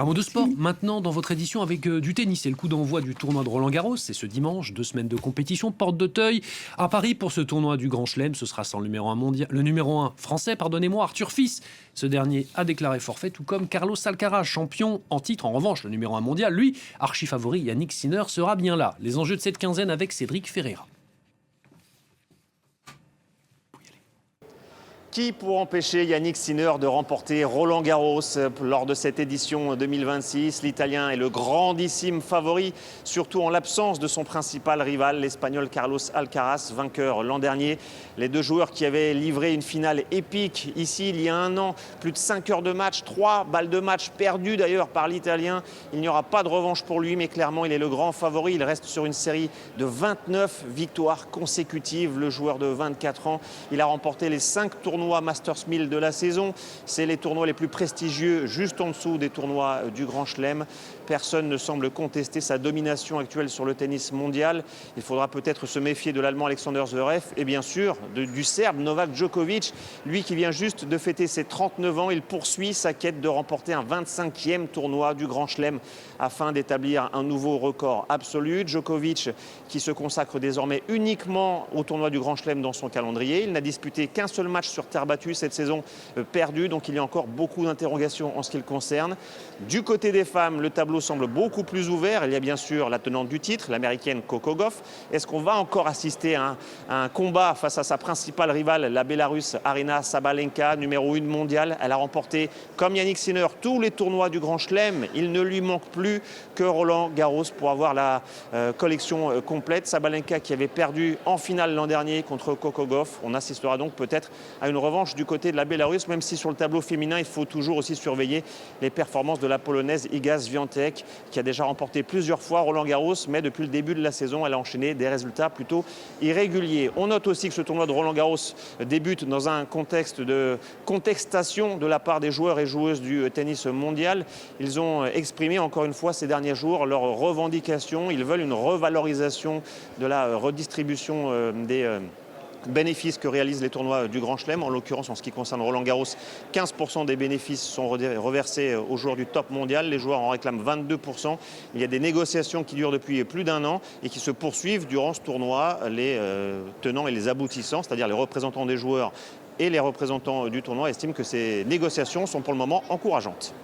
Un mot de sport, maintenant dans votre édition avec du tennis. C'est le coup d'envoi du tournoi de Roland-Garros. C'est ce dimanche, 2 semaines de compétition, porte d'Auteuil. À Paris, pour ce tournoi du Grand Chelem, ce sera sans le numéro 1 mondial, le numéro 1 français, pardonnez-moi, Arthur Fils. Ce dernier a déclaré forfait, tout comme Carlos Alcaraz, champion en titre. En revanche, le numéro 1 mondial, lui, archi-favori, Yannick Sinner, sera bien là. Les enjeux de cette quinzaine avec Cédric Ferreira. Qui pour empêcher Yannick Sinner de remporter Roland-Garros lors de cette édition 2026? L'Italien est le grandissime favori, surtout en l'absence de son principal rival, l'Espagnol Carlos Alcaraz, vainqueur l'an dernier. Les deux joueurs qui avaient livré une finale épique ici il y a un an, plus de 5 heures de match, 3 balles de match perdues d'ailleurs par l'Italien. Il n'y aura pas de revanche pour lui, mais clairement il est le grand favori. Il reste sur une série de 29 victoires consécutives. Le joueur de 24 ans, il a remporté les 5 tournois Masters 1000 de la saison. C'est les tournois les plus prestigieux, juste en dessous des tournois du Grand Chelem. Personne ne semble contester sa domination actuelle sur le tennis mondial. Il faudra peut-être se méfier de l'Allemand Alexander Zverev et bien sûr du Serbe Novak Djokovic. Lui qui vient juste de fêter ses 39 ans, il poursuit sa quête de remporter un 25e tournoi du Grand Chelem afin d'établir un nouveau record absolu. Djokovic qui se consacre désormais uniquement au tournoi du Grand Chelem dans son calendrier. Il n'a disputé qu'un seul match sur terre battue cette saison perdue, donc il y a encore beaucoup d'interrogations en ce qui le concerne. Du côté des femmes, le tableau semble beaucoup plus ouvert. Il y a bien sûr la tenante du titre, l'américaine Coco Gauff. Est-ce qu'on va encore assister à un combat face à sa principale rivale, la Bélarusse Aryna Sabalenka, numéro 1 mondiale? Elle a remporté, comme Yannick Sinner, tous les tournois du Grand Chelem. Il ne lui manque plus que Roland-Garros pour avoir la collection complète. Sabalenka qui avait perdu en finale l'an dernier contre Coco Gauff. On assistera donc peut-être à une revanche du côté de la Bélarusse, même si sur le tableau féminin, il faut toujours aussi surveiller les performances de la Polonaise Iga Świątek, qui a déjà remporté plusieurs fois Roland-Garros, mais depuis le début de la saison, elle a enchaîné des résultats plutôt irréguliers. On note aussi que ce tournoi de Roland-Garros débute dans un contexte de contestation de la part des joueurs et joueuses du tennis mondial. Ils ont exprimé encore une fois ces derniers jours leurs revendications. Ils veulent une revalorisation de la redistribution des bénéfices que réalisent les tournois du Grand Chelem. En l'occurrence, en ce qui concerne Roland-Garros, 15% des bénéfices sont reversés aux joueurs du top mondial. Les joueurs en réclament 22%. Il y a des négociations qui durent depuis plus d'un an et qui se poursuivent durant ce tournoi. Les tenants et les aboutissants, c'est-à-dire les représentants des joueurs et les représentants du tournoi, estiment que ces négociations sont pour le moment encourageantes.